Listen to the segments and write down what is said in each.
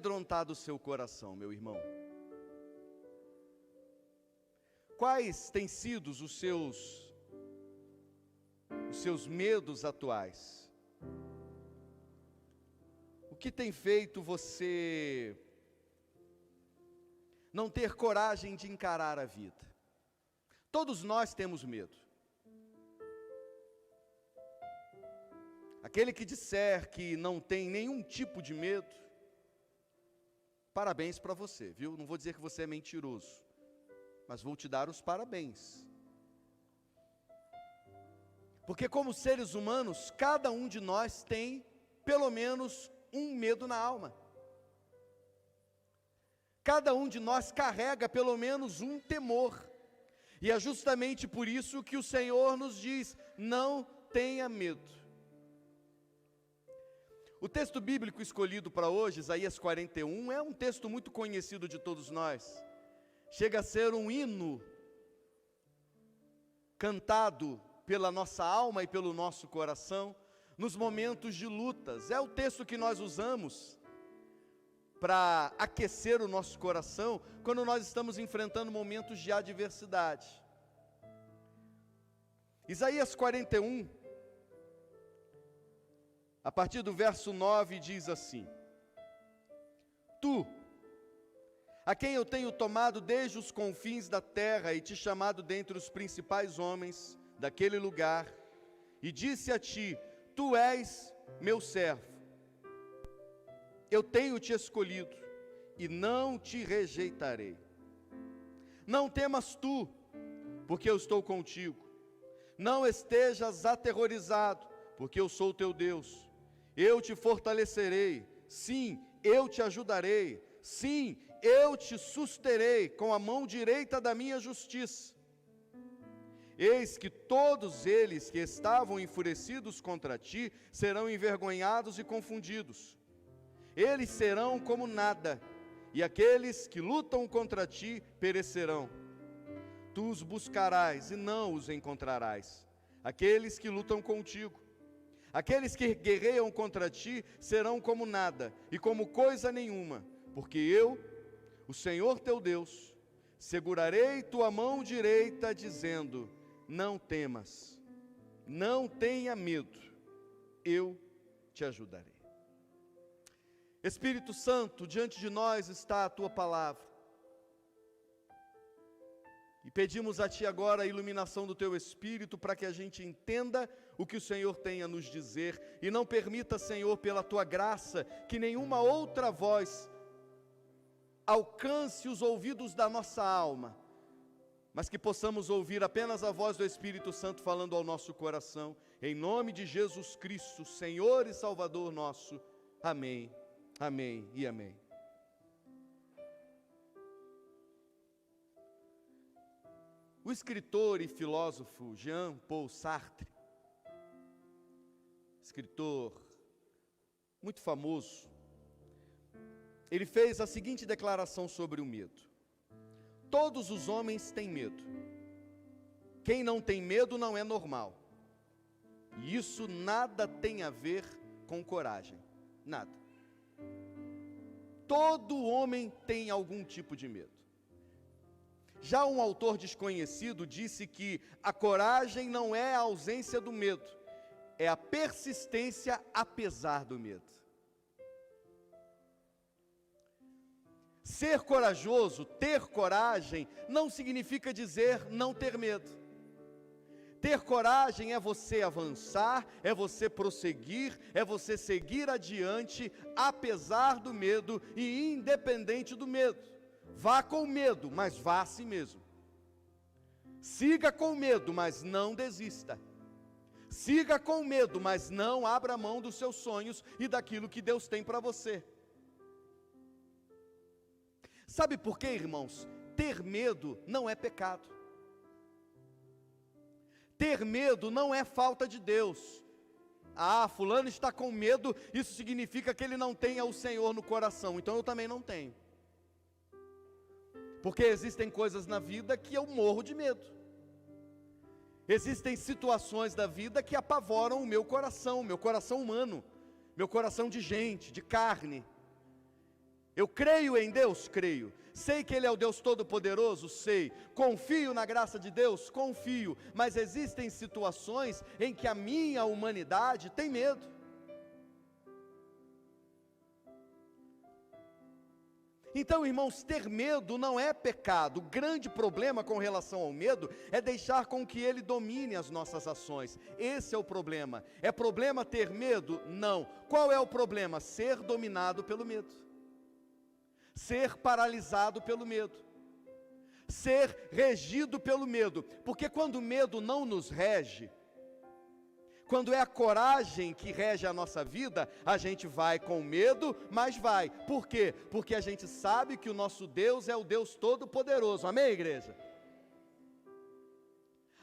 amedrontado o seu coração, meu irmão? Quais têm sido os seus medos atuais? O que tem feito você não ter coragem de encarar a vida? Todos nós temos medo. Aquele que disser que não tem nenhum tipo de medo, parabéns para você, viu? Não vou dizer que você é mentiroso, mas vou te dar os parabéns. Porque como seres humanos, cada um de nós tem pelo menos um medo na alma. Cada um de nós carrega pelo menos um temor. E é justamente por isso que o Senhor nos diz: não tenha medo. O texto bíblico escolhido para hoje, Isaías 41, é um texto muito conhecido de todos nós. Chega a ser um hino cantado pela nossa alma e pelo nosso coração nos momentos de lutas. É o texto que nós usamos para aquecer o nosso coração quando nós estamos enfrentando momentos de adversidade. Isaías 41, a partir do verso 9, diz assim: Tu, a quem eu tenho tomado desde os confins da terra e te chamado dentre os principais homens daquele lugar, e disse a ti: Tu és meu servo, eu tenho te escolhido e não te rejeitarei. Não temas tu, porque eu estou contigo. Não estejas aterrorizado, porque eu sou o teu Deus. Eu te fortalecerei, sim, eu te ajudarei, sim, eu te susterei com a mão direita da minha justiça. Eis que todos eles que estavam enfurecidos contra ti serão envergonhados e confundidos. Eles serão como nada, e aqueles que lutam contra ti perecerão. Tu os buscarás e não os encontrarás, aqueles que lutam contigo. Aqueles que guerreiam contra ti serão como nada e como coisa nenhuma, porque eu, o Senhor teu Deus, segurarei tua mão direita, dizendo: não temas, não tenha medo, eu te ajudarei. Espírito Santo, diante de nós está a tua palavra. E pedimos a Ti agora a iluminação do Teu Espírito para que a gente entenda o que o Senhor tem a nos dizer e não permita, Senhor, pela Tua graça, que nenhuma outra voz alcance os ouvidos da nossa alma, mas que possamos ouvir apenas a voz do Espírito Santo falando ao nosso coração, em nome de Jesus Cristo, Senhor e Salvador nosso. Amém, amém e amém. O escritor e filósofo Jean-Paul Sartre, escritor muito famoso, ele fez a seguinte declaração sobre o medo: todos os homens têm medo. Quem não tem medo não é normal. E isso nada tem a ver com coragem, nada. Todo homem tem algum tipo de medo. Já um autor desconhecido disse que a coragem não é a ausência do medo, é a persistência apesar do medo. Ser corajoso, ter coragem, não significa dizer não ter medo. Ter coragem é você avançar, é você prosseguir, é você seguir adiante, apesar do medo e independente do medo. Vá com medo, mas vá a si mesmo. Siga com medo, mas não desista. Siga com medo, mas não abra mão dos seus sonhos e daquilo que Deus tem para você. Sabe por quê, irmãos? Ter medo não é pecado. Ter medo não é falta de Deus. Ah, fulano está com medo, isso significa que ele não tenha o Senhor no coração, então eu também não tenho. Porque existem coisas na vida que eu morro de medo. Existem situações da vida que apavoram o meu coração humano, meu coração de gente, de carne. Eu creio em Deus? Creio. Sei que Ele é o Deus Todo-Poderoso? Sei. Confio na graça de Deus? Confio. Mas existem situações em que a minha humanidade tem medo. Então, irmãos, ter medo não é pecado. O grande problema com relação ao medo é deixar com que ele domine as nossas ações. Esse é o problema. É problema ter medo? Não. Qual é o problema? Ser dominado pelo medo. Ser paralisado pelo medo. Ser regido pelo medo. Porque quando o medo não nos rege, quando é a coragem que rege a nossa vida, a gente vai com medo, mas vai. Por quê? Porque a gente sabe que o nosso Deus é o Deus Todo-Poderoso. Amém, igreja?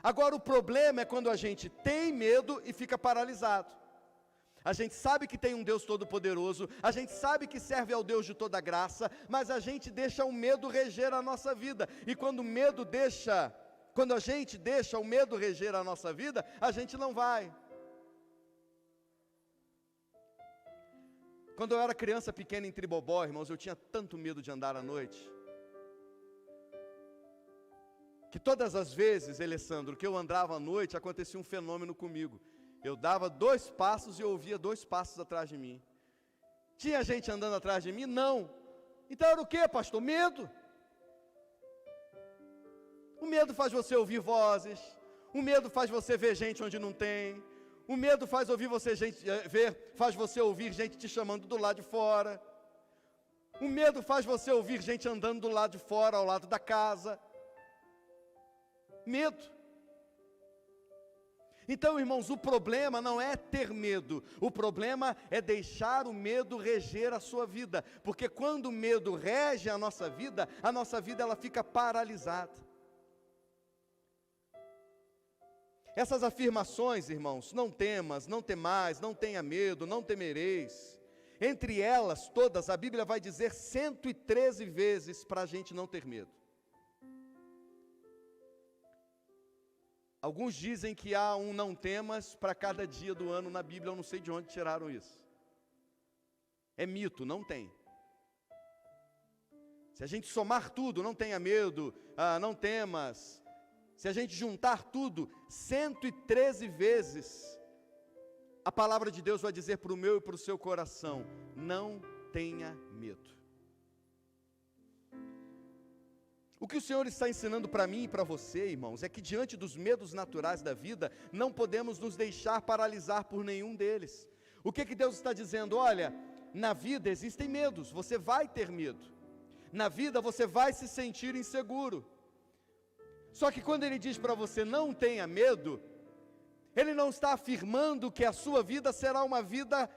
Agora o problema é quando a gente tem medo e fica paralisado. A gente sabe que tem um Deus Todo-Poderoso, a gente sabe que serve ao Deus de toda graça, mas a gente deixa o medo reger a nossa vida. E quando a gente deixa o medo reger a nossa vida, a gente não vai. Quando eu era criança pequena em Tribobó, irmãos, eu tinha tanto medo de andar à noite, que todas as vezes, Alessandro, que eu andava à noite, acontecia um fenômeno comigo. Eu dava 2 passos e eu ouvia 2 passos atrás de mim. Tinha gente andando atrás de mim? Não. Então era o que, pastor? Medo. O medo faz você ouvir vozes, o medo faz você ver gente onde não tem. O medo faz você ouvir gente te chamando do lado de fora. O medo faz você ouvir gente andando do lado de fora, ao lado da casa. Medo. Então, irmãos, o problema não é ter medo. O problema é deixar o medo reger a sua vida. Porque quando o medo rege a nossa vida ela fica paralisada. Essas afirmações, irmãos, não temas, não temais, não tenha medo, não temereis. Entre elas todas, a Bíblia vai dizer 113 vezes para a gente não ter medo. Alguns dizem que há um não temas para cada dia do ano na Bíblia, eu não sei de onde tiraram isso. É mito, não tem. Se a gente somar tudo, não tenha medo, não temas. Se a gente juntar tudo, 113 vezes, a palavra de Deus vai dizer para o meu e para o seu coração: não tenha medo. O que o Senhor está ensinando para mim e para você, irmãos, é que diante dos medos naturais da vida, não podemos nos deixar paralisar por nenhum deles. O que Deus está dizendo? Olha, na vida existem medos, você vai ter medo. Na vida você vai se sentir inseguro. Só que quando Ele diz para você não tenha medo, Ele não está afirmando que a sua vida será uma vida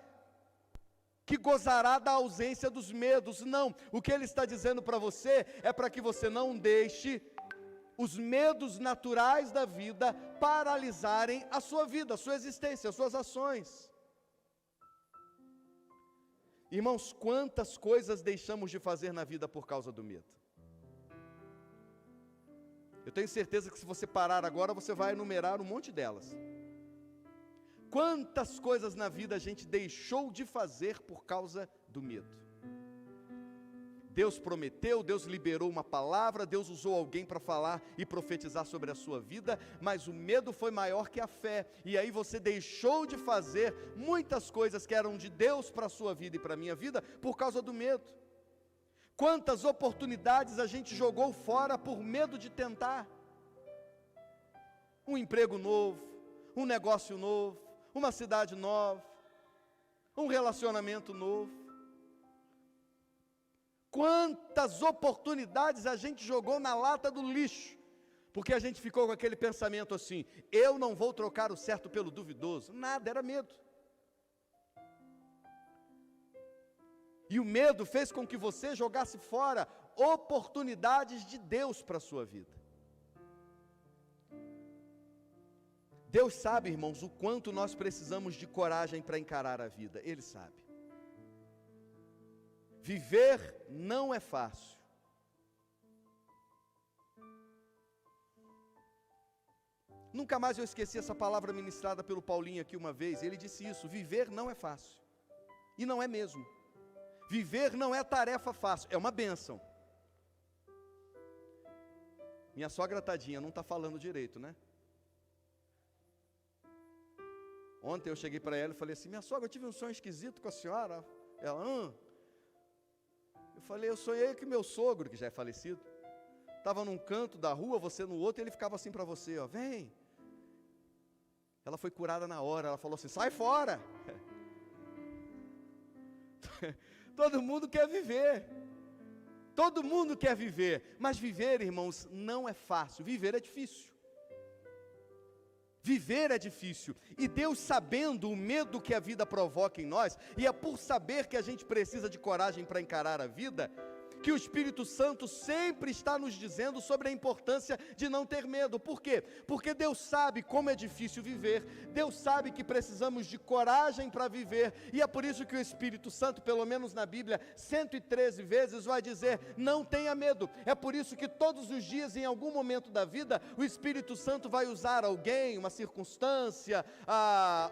que gozará da ausência dos medos. Não, o que Ele está dizendo para você é para que você não deixe os medos naturais da vida paralisarem a sua vida, a sua existência, as suas ações. Irmãos, quantas coisas deixamos de fazer na vida por causa do medo? Eu tenho certeza que se você parar agora, você vai enumerar um monte delas. Quantas coisas na vida a gente deixou de fazer por causa do medo? Deus prometeu, Deus liberou uma palavra, Deus usou alguém para falar e profetizar sobre a sua vida, mas o medo foi maior que a fé, e aí você deixou de fazer muitas coisas que eram de Deus para a sua vida e para a minha vida, por causa do medo. Quantas oportunidades a gente jogou fora por medo de tentar? Um emprego novo, um negócio novo, uma cidade nova, um relacionamento novo. Quantas oportunidades a gente jogou na lata do lixo, porque a gente ficou com aquele pensamento assim: eu não vou trocar o certo pelo duvidoso. Nada, era medo. E o medo fez com que você jogasse fora oportunidades de Deus para a sua vida. Deus sabe, irmãos, o quanto nós precisamos de coragem para encarar a vida. Ele sabe. Viver não é fácil. Nunca mais eu esqueci essa palavra ministrada pelo Paulinho aqui uma vez. Ele disse isso: viver não é fácil. E não é mesmo. Viver não é tarefa fácil, é uma bênção. Minha sogra tadinha não está falando direito, né? Ontem eu cheguei para ela e falei assim: minha sogra, eu tive um sonho esquisito com a senhora. Ela, Eu falei, eu sonhei que meu sogro, que já é falecido, estava num canto da rua, você no outro, e ele ficava assim para você, ó, vem. Ela foi curada na hora, ela falou assim, sai fora. Todo mundo quer viver. Todo mundo quer viver, mas viver, irmãos, não é fácil, viver é difícil. Viver é difícil, e Deus, sabendo o medo que a vida provoca em nós, e é por saber que a gente precisa de coragem para encarar a vida, que o Espírito Santo sempre está nos dizendo sobre a importância de não ter medo. Por quê? Porque Deus sabe como é difícil viver, Deus sabe que precisamos de coragem para viver, e é por isso que o Espírito Santo, pelo menos na Bíblia, 113 vezes vai dizer, não tenha medo. É por isso que todos os dias, em algum momento da vida, o Espírito Santo vai usar alguém, uma circunstância,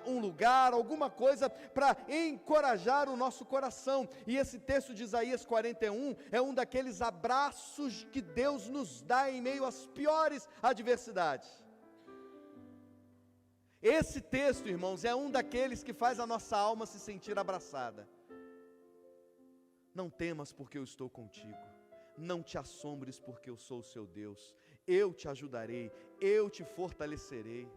um lugar, alguma coisa, para encorajar o nosso coração. E esse texto de Isaías 41, é um daqueles abraços que Deus nos dá em meio às piores adversidades. Esse texto, irmãos, é um daqueles que faz a nossa alma se sentir abraçada. Não temas, porque eu estou contigo. Não te assombres, porque eu sou o seu Deus. Eu te ajudarei, eu te fortalecerei.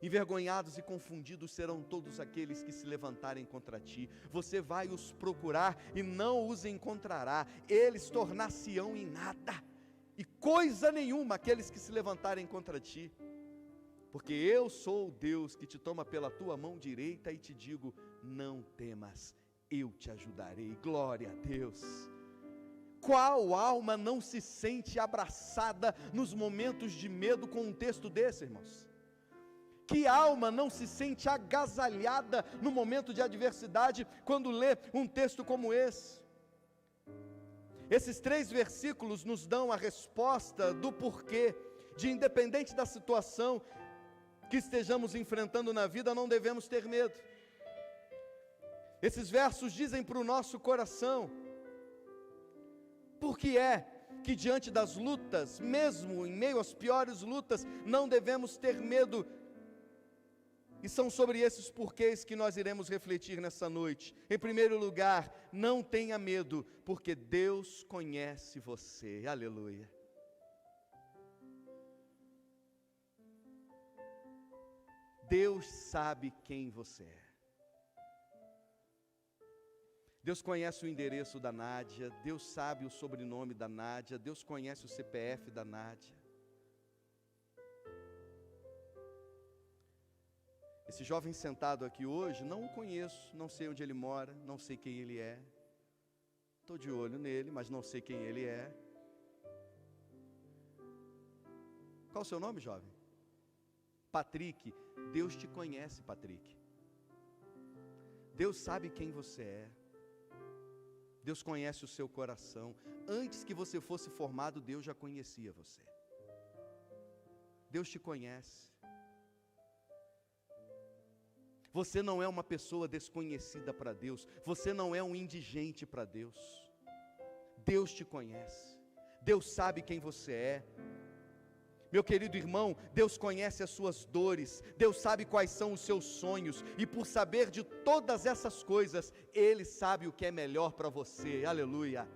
Envergonhados e confundidos serão todos aqueles que se levantarem contra ti. Você vai os procurar e não os encontrará. Eles tornar-se-ão em nada, e coisa nenhuma aqueles que se levantarem contra ti. Porque eu sou o Deus que te toma pela tua mão direita e te digo, não temas, eu te ajudarei. Glória a Deus. Qual alma não se sente abraçada nos momentos de medo com um texto desse, irmãos? Que alma não se sente agasalhada no momento de adversidade quando lê um texto como esse? Esses 3 versículos nos dão a resposta do porquê, de independente da situação que estejamos enfrentando na vida, não devemos ter medo. Esses versos dizem para o nosso coração, por que é que diante das lutas, mesmo em meio às piores lutas, não devemos ter medo? E são sobre esses porquês que nós iremos refletir nessa noite. Em primeiro lugar, não tenha medo, porque Deus conhece você. Aleluia. Deus sabe quem você é. Deus conhece o endereço da Nádia, Deus sabe o sobrenome da Nádia, Deus conhece o CPF da Nádia. Esse jovem sentado aqui hoje, não o conheço, não sei onde ele mora, não sei quem ele é. Estou de olho nele, mas não sei quem ele é. Qual o seu nome, jovem? Patrick. Deus te conhece, Patrick. Deus sabe quem você é. Deus conhece o seu coração. Antes que você fosse formado, Deus já conhecia você. Deus te conhece. Você não é uma pessoa desconhecida para Deus. Você não é um indigente para Deus. Deus te conhece. Deus sabe quem você é. Meu querido irmão, Deus conhece as suas dores. Deus sabe quais são os seus sonhos. E por saber de todas essas coisas, Ele sabe o que é melhor para você. Aleluia.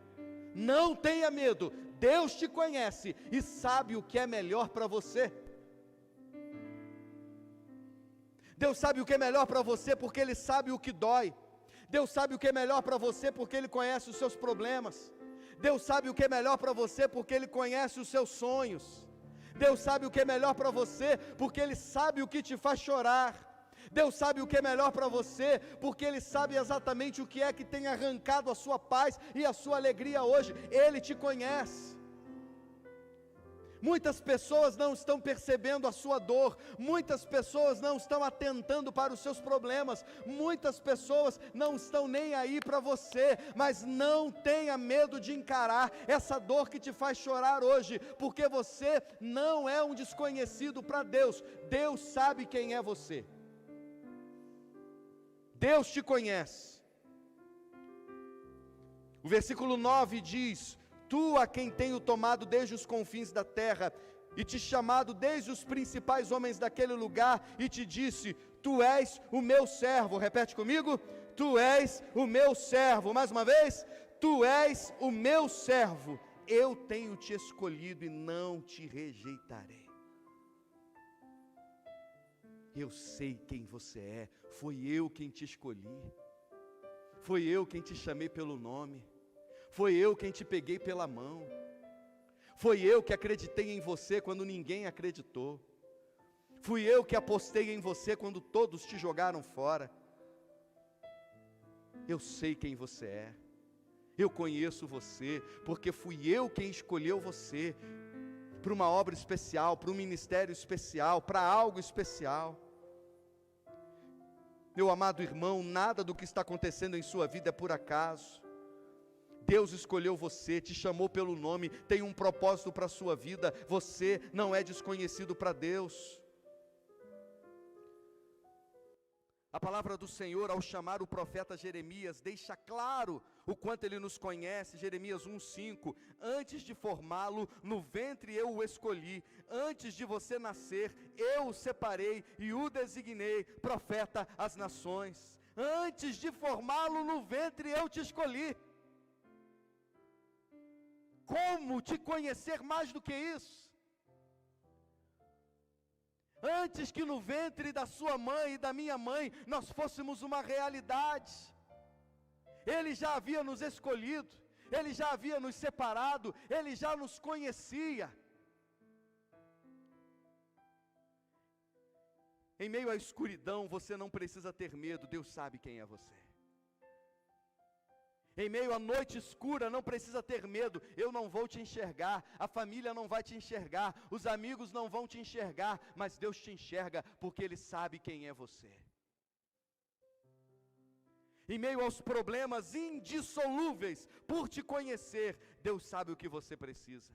Não tenha medo. Deus te conhece e sabe o que é melhor para você. Deus sabe o que é melhor para você porque Ele sabe o que dói. Deus sabe o que é melhor para você porque Ele conhece os seus problemas. Deus sabe o que é melhor para você porque Ele conhece os seus sonhos. Deus sabe o que é melhor para você porque Ele sabe o que te faz chorar. Deus sabe o que é melhor para você porque Ele sabe exatamente o que é que tem arrancado a sua paz e a sua alegria hoje. Ele te conhece. Muitas pessoas não estão percebendo a sua dor, muitas pessoas não estão atentando para os seus problemas, muitas pessoas não estão nem aí para você, mas não tenha medo de encarar essa dor que te faz chorar hoje, porque você não é um desconhecido para Deus. Deus sabe quem é você. Deus te conhece. O versículo 9 diz: Tu a quem tenho tomado desde os confins da terra, e te chamado desde os principais homens daquele lugar, e te disse: Tu és o meu servo. Repete comigo: Tu és o meu servo. Mais uma vez: Tu és o meu servo. Eu tenho te escolhido e não te rejeitarei. Eu sei quem você é. Foi eu quem te escolhi. Foi eu quem te chamei pelo nome. Foi eu quem te peguei pela mão. Foi eu que acreditei em você quando ninguém acreditou. Fui eu que apostei em você quando todos te jogaram fora. Eu sei quem você é. Eu conheço você, porque fui eu quem escolheu você para uma obra especial, para um ministério especial, para algo especial. Meu amado irmão, nada do que está acontecendo em sua vida é por acaso. Deus escolheu você, te chamou pelo nome, tem um propósito para a sua vida. Você não é desconhecido para Deus. A palavra do Senhor, ao chamar o profeta Jeremias, deixa claro o quanto ele nos conhece. Jeremias 1:5: Antes de formá-lo no ventre eu o escolhi, antes de você nascer eu o separei e o designei profeta às nações. Antes de formá-lo no ventre eu te escolhi. Como te conhecer mais do que isso? Antes que no ventre da sua mãe e da minha mãe nós fôssemos uma realidade, Ele já havia nos escolhido, Ele já havia nos separado, Ele já nos conhecia. Em meio à escuridão você não precisa ter medo, Deus sabe quem é você. Em meio à noite escura, não precisa ter medo, eu não vou te enxergar, a família não vai te enxergar, os amigos não vão te enxergar, mas Deus te enxerga, porque Ele sabe quem é você. Em meio aos problemas indissolúveis, por te conhecer, Deus sabe o que você precisa.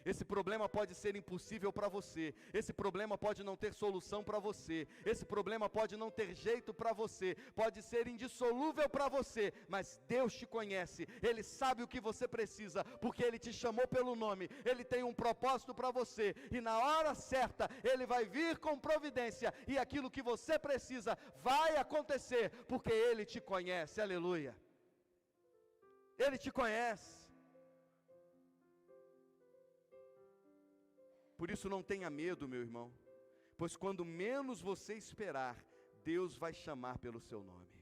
Esse problema pode ser impossível para você, esse problema pode não ter solução para você, esse problema pode não ter jeito para você, pode ser indissolúvel para você, mas Deus te conhece, Ele sabe o que você precisa, porque Ele te chamou pelo nome, Ele tem um propósito para você, e na hora certa, Ele vai vir com providência, e aquilo que você precisa vai acontecer, porque Ele te conhece, aleluia. Ele te conhece. Por isso não tenha medo, meu irmão, pois quando menos você esperar, Deus vai chamar pelo seu nome.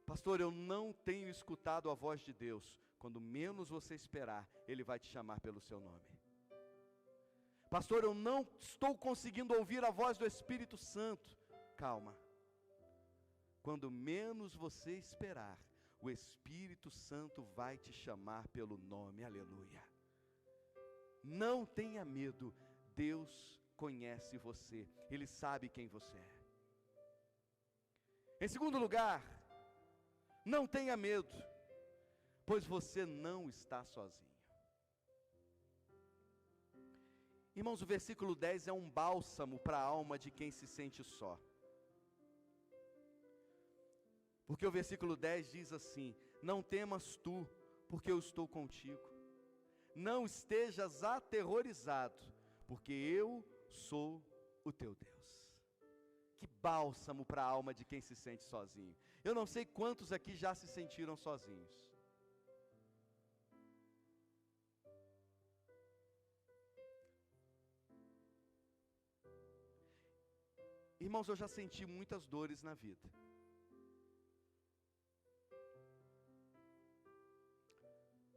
Pastor, eu não tenho escutado a voz de Deus. Quando menos você esperar, Ele vai te chamar pelo seu nome. Pastor, eu não estou conseguindo ouvir a voz do Espírito Santo. Calma. Quando menos você esperar, o Espírito Santo vai te chamar pelo nome, aleluia. Não tenha medo, Deus conhece você, Ele sabe quem você é. Em segundo lugar, não tenha medo, pois você não está sozinho. Irmãos, o versículo 10 é um bálsamo para a alma de quem se sente só. Porque o versículo 10 diz assim: Não temas tu, porque eu estou contigo. Não estejas aterrorizado, porque eu sou o teu Deus. Que bálsamo para a alma de quem se sente sozinho. Eu não sei quantos aqui já se sentiram sozinhos. Irmãos, eu já senti muitas dores na vida.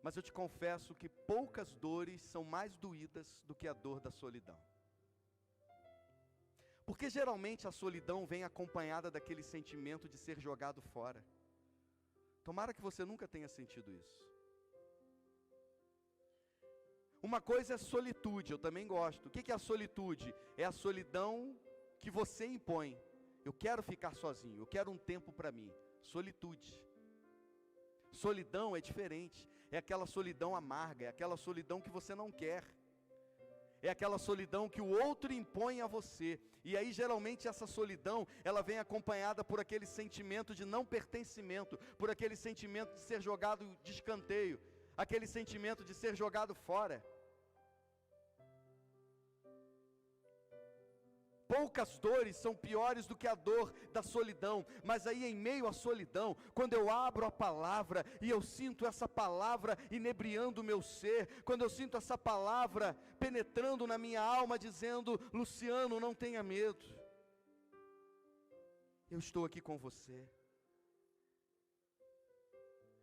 Mas eu te confesso que poucas dores são mais doídas do que a dor da solidão. Porque geralmente a solidão vem acompanhada daquele sentimento de ser jogado fora. Tomara que você nunca tenha sentido isso. Uma coisa é solitude, eu também gosto. O que é a solitude? É a solidão que você impõe. Eu quero ficar sozinho, eu quero um tempo para mim. Solitude. Solidão é diferente, é aquela solidão amarga, é aquela solidão que você não quer. É aquela solidão que o outro impõe a você. E aí geralmente essa solidão, ela vem acompanhada por aquele sentimento de não pertencimento, por aquele sentimento de ser jogado de escanteio, aquele sentimento de ser jogado fora. Poucas dores são piores do que a dor da solidão, mas aí em meio à solidão, quando eu abro a palavra, e eu sinto essa palavra inebriando o meu ser, quando eu sinto essa palavra penetrando na minha alma, dizendo: Luciano, não tenha medo, eu estou aqui com você.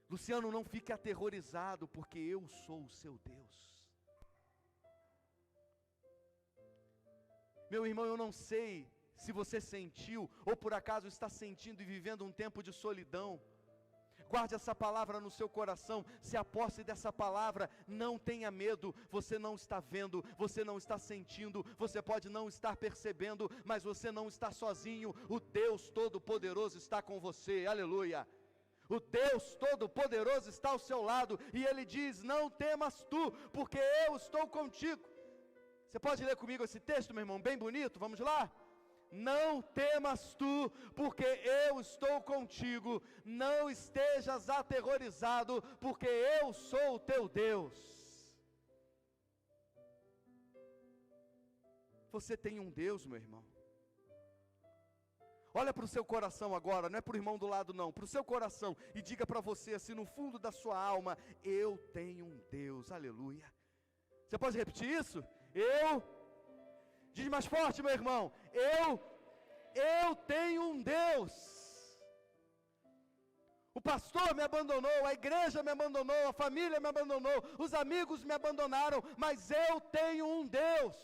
Luciano, não fique aterrorizado, porque eu sou o seu Deus. Meu irmão, eu não sei se você sentiu, ou por acaso está sentindo e vivendo um tempo de solidão. Guarde essa palavra no seu coração, se aposse dessa palavra, não tenha medo. Você não está vendo, você não está sentindo, você pode não estar percebendo, mas você não está sozinho. O Deus Todo-Poderoso está com você, aleluia. O Deus Todo-Poderoso está ao seu lado, e Ele diz: não temas tu, porque eu estou contigo. Você pode ler comigo esse texto, meu irmão, bem bonito, vamos lá? Não temas tu, porque eu estou contigo, não estejas aterrorizado, porque eu sou o teu Deus. Você tem um Deus, meu irmão. Olha para o seu coração agora, não é para o irmão do lado não, para o seu coração, e diga para você assim no fundo da sua alma: eu tenho um Deus, aleluia. Você pode repetir isso? Diz mais forte, meu irmão, eu tenho um Deus. O pastor me abandonou, a igreja me abandonou, a família me abandonou, os amigos me abandonaram, mas eu tenho um Deus,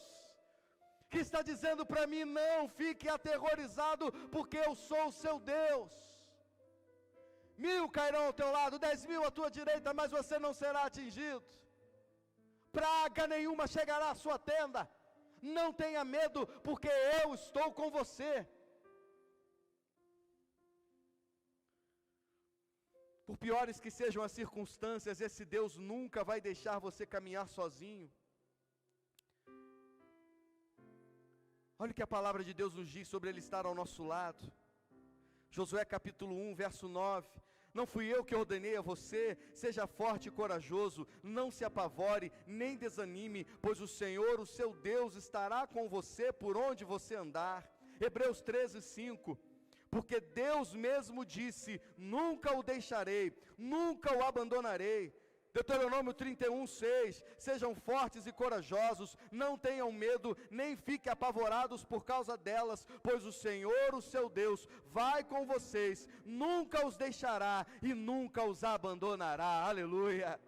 que está dizendo para mim: não fique aterrorizado, porque eu sou o seu Deus. 1000 cairão ao teu lado, 10.000 à tua direita, mas você não será atingido. Praga nenhuma chegará à sua tenda. Não tenha medo, porque eu estou com você. Por piores que sejam as circunstâncias, esse Deus nunca vai deixar você caminhar sozinho. Olha o que a palavra de Deus nos diz sobre Ele estar ao nosso lado. Josué capítulo 1, verso 9. Não fui eu que ordenei a você, seja forte e corajoso, não se apavore, nem desanime, pois o Senhor, o seu Deus, estará com você por onde você andar. Hebreus 13, 5. Porque Deus mesmo disse: nunca o deixarei, nunca o abandonarei. Deuteronômio 31, 6, sejam fortes e corajosos, não tenham medo, nem fiquem apavorados por causa delas, pois o Senhor, o seu Deus, vai com vocês, nunca os deixará e nunca os abandonará, aleluia.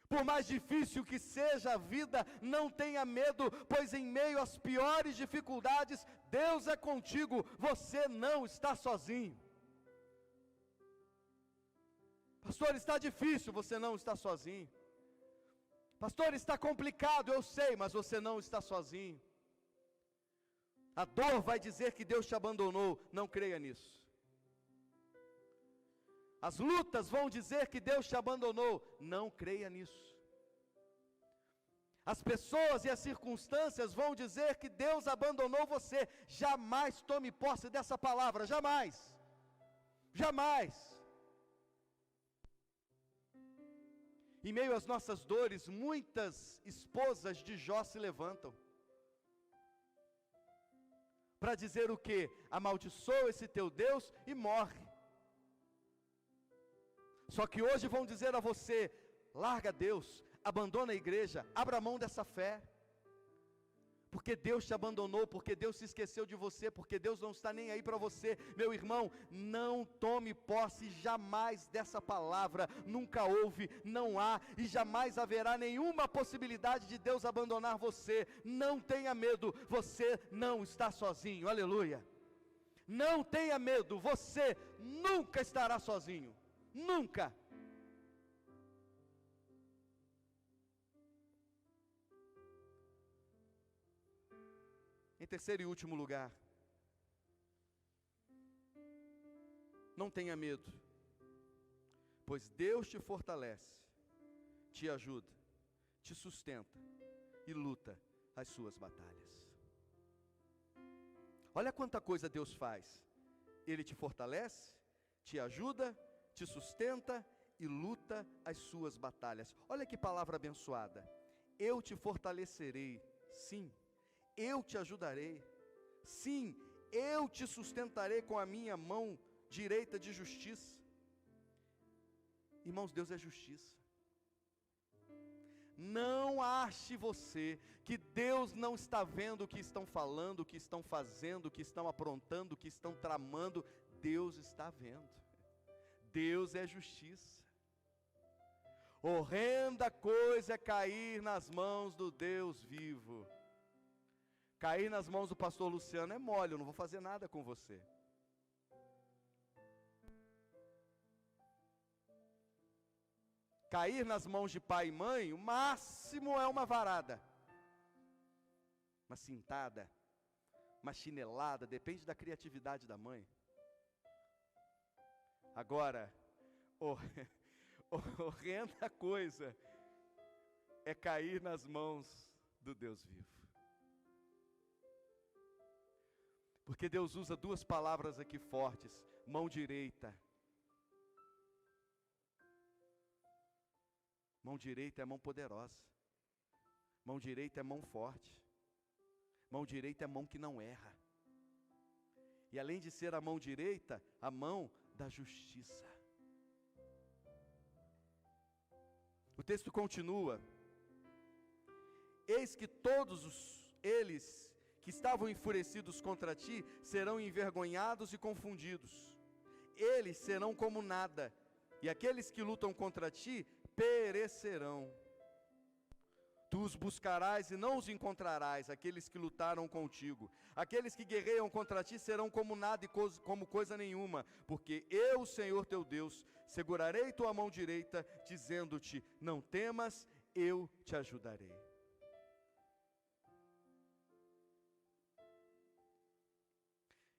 Por mais difícil que seja a vida, não tenha medo, pois em meio às piores dificuldades, Deus é contigo, você não está sozinho. Pastor, está difícil, você não está sozinho. Pastor, está complicado, eu sei, mas você não está sozinho. A dor vai dizer que Deus te abandonou, não creia nisso. As lutas vão dizer que Deus te abandonou, não creia nisso. As pessoas e as circunstâncias vão dizer que Deus abandonou você, jamais tome posse dessa palavra, jamais, jamais. Em meio às nossas dores, muitas esposas de Jó se levantam para dizer o quê? Amaldiçoa esse teu Deus e morre. Só que hoje vão dizer a você: larga Deus, abandona a igreja, abra mão dessa fé, porque Deus te abandonou, porque Deus se esqueceu de você, porque Deus não está nem aí para você. Meu irmão, não tome posse jamais dessa palavra, nunca houve, não há e jamais haverá nenhuma possibilidade de Deus abandonar você. Não tenha medo, você não está sozinho, aleluia. Não tenha medo, você nunca estará sozinho, nunca. Em terceiro e último lugar, não tenha medo, pois Deus te fortalece, te ajuda, te sustenta e luta as suas batalhas. Olha quanta coisa Deus faz. Ele te fortalece, te ajuda, te sustenta e luta as suas batalhas. Olha que palavra abençoada. Eu te fortalecerei, sim, eu te ajudarei, sim, eu te sustentarei com a minha mão direita de justiça. Irmãos, Deus é justiça. Não ache você que Deus não está vendo o que estão falando, o que estão fazendo, o que estão aprontando, o que estão tramando. Deus está vendo. Deus é justiça. Horrenda coisa é cair nas mãos do Deus vivo. Cair nas mãos do pastor Luciano é mole, eu não vou fazer nada com você. Cair nas mãos de pai e mãe, o máximo é uma varada, uma cintada, uma chinelada, depende da criatividade da mãe. Agora, horrenda coisa é cair nas mãos do Deus vivo. Porque Deus usa duas palavras aqui fortes, mão direita. Mão direita é mão poderosa. Mão direita é mão forte. Mão direita é mão que não erra. E além de ser a mão direita, a mão da justiça. O texto continua. Eis que todos eles que estavam enfurecidos contra ti serão envergonhados e confundidos. Eles serão como nada. E aqueles que lutam contra ti perecerão. Tu os buscarás e não os encontrarás, aqueles que lutaram contigo. Aqueles que guerreiam contra ti serão como nada e como coisa nenhuma, porque eu, o Senhor teu Deus, segurarei tua mão direita, dizendo-te, não temas, eu te ajudarei.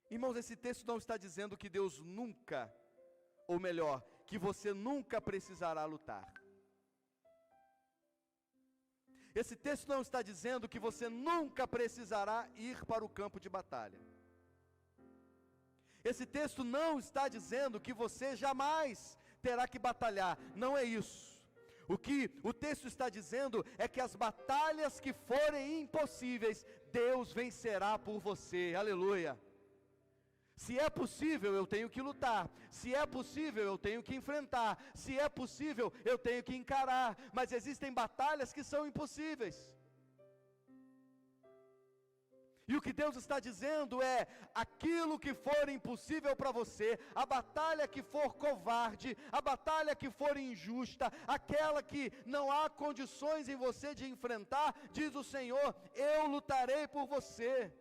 Irmãos, esse texto não está dizendo que Deus nunca, ou melhor, que você nunca precisará lutar. Esse texto não está dizendo que você nunca precisará ir para o campo de batalha. Esse texto não está dizendo que você jamais terá que batalhar. Não é isso. O que o texto está dizendo é que as batalhas que forem impossíveis, Deus vencerá por você. Aleluia. Se é possível, eu tenho que lutar. Se é possível, eu tenho que enfrentar. Se é possível, eu tenho que encarar. Mas existem batalhas que são impossíveis. E o que Deus está dizendo é, aquilo que for impossível para você, a batalha que for covarde, a batalha que for injusta, aquela que não há condições em você de enfrentar, diz o Senhor, eu lutarei por você.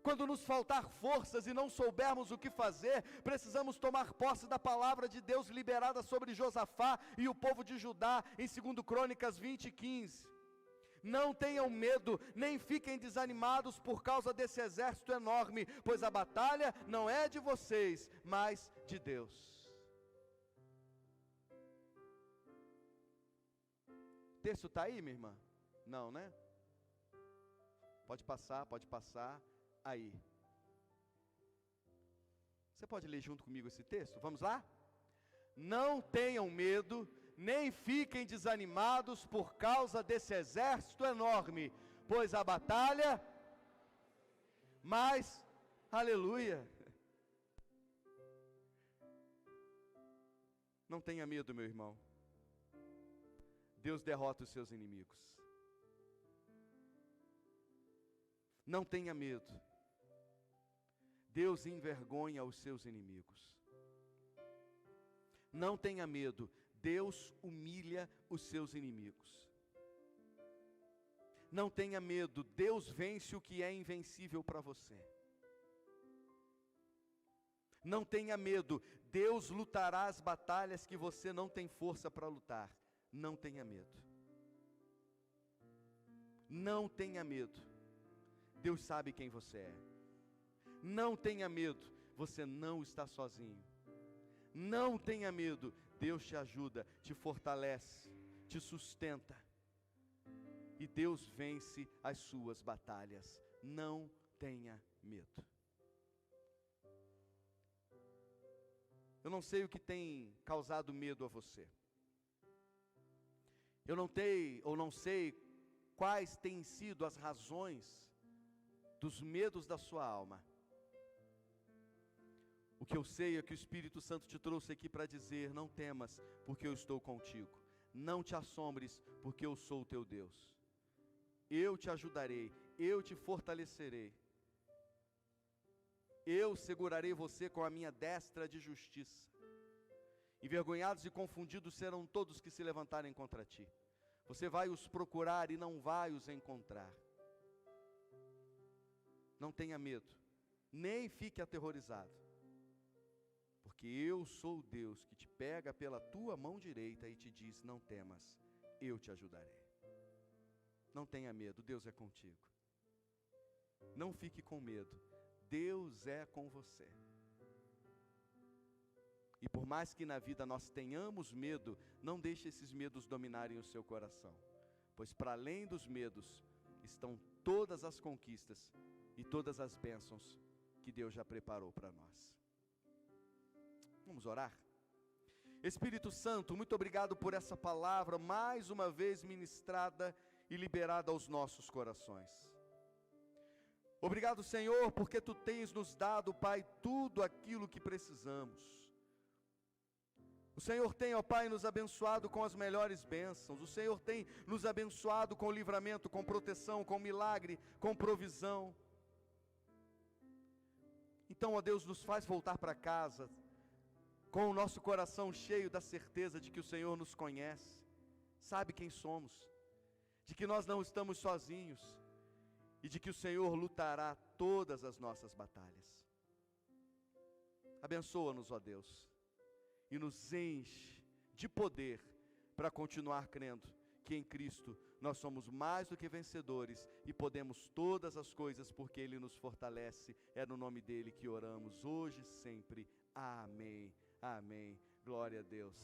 Quando nos faltar forças e não soubermos o que fazer, precisamos tomar posse da palavra de Deus liberada sobre Josafá e o povo de Judá, em 2 Crônicas 20:15. Não tenham medo, nem fiquem desanimados por causa desse exército enorme, pois a batalha não é de vocês, mas de Deus. O texto está aí, minha irmã? Não, né? Pode passar. Aí, você pode ler junto comigo esse texto? Vamos lá? Não tenham medo, nem fiquem desanimados por causa desse exército enorme, pois a batalha, mas, aleluia, não tenha medo, meu irmão, Deus derrota os seus inimigos. Não tenha medo, Deus envergonha os seus inimigos. Não tenha medo, Deus humilha os seus inimigos. Não tenha medo, Deus vence o que é invencível para você. Não tenha medo, Deus lutará as batalhas que você não tem força para lutar. Não tenha medo. Não tenha medo, Deus sabe quem você é. Não tenha medo, você não está sozinho. Não tenha medo, Deus te ajuda, te fortalece, te sustenta. E Deus vence as suas batalhas. Não tenha medo. Eu não sei o que tem causado medo a você. Eu não sei quais têm sido as razões dos medos da sua alma. O que eu sei é que o Espírito Santo te trouxe aqui para dizer: não temas, porque eu estou contigo. Não te assombres, porque eu sou o teu Deus. Eu te ajudarei, eu te fortalecerei. Eu segurarei você com a minha destra de justiça. Envergonhados e confundidos serão todos que se levantarem contra ti. Você vai os procurar e não vai os encontrar. Não tenha medo, nem fique aterrorizado, porque eu sou o Deus que te pega pela tua mão direita e te diz: não temas, eu te ajudarei. Não tenha medo, Deus é contigo. Não fique com medo, Deus é com você. E por mais que na vida nós tenhamos medo, não deixe esses medos dominarem o seu coração, pois para além dos medos estão todas as conquistas e todas as bênçãos que Deus já preparou para nós. Vamos orar? Espírito Santo, muito obrigado por essa palavra mais uma vez ministrada e liberada aos nossos corações. Obrigado, Senhor, porque Tu tens nos dado, Pai, tudo aquilo que precisamos. O Senhor tem, ó Pai, nos abençoado com as melhores bênçãos. O Senhor tem nos abençoado com livramento, com proteção, com milagre, com provisão. Então, ó Deus, nos faz voltar para casa com o nosso coração cheio da certeza de que o Senhor nos conhece, sabe quem somos, de que nós não estamos sozinhos e de que o Senhor lutará todas as nossas batalhas. Abençoa-nos, ó Deus, e nos enche de poder para continuar crendo que em Cristo nós somos mais do que vencedores e podemos todas as coisas porque Ele nos fortalece. É no nome dEle que oramos hoje e sempre. Amém. Amém. Glória a Deus.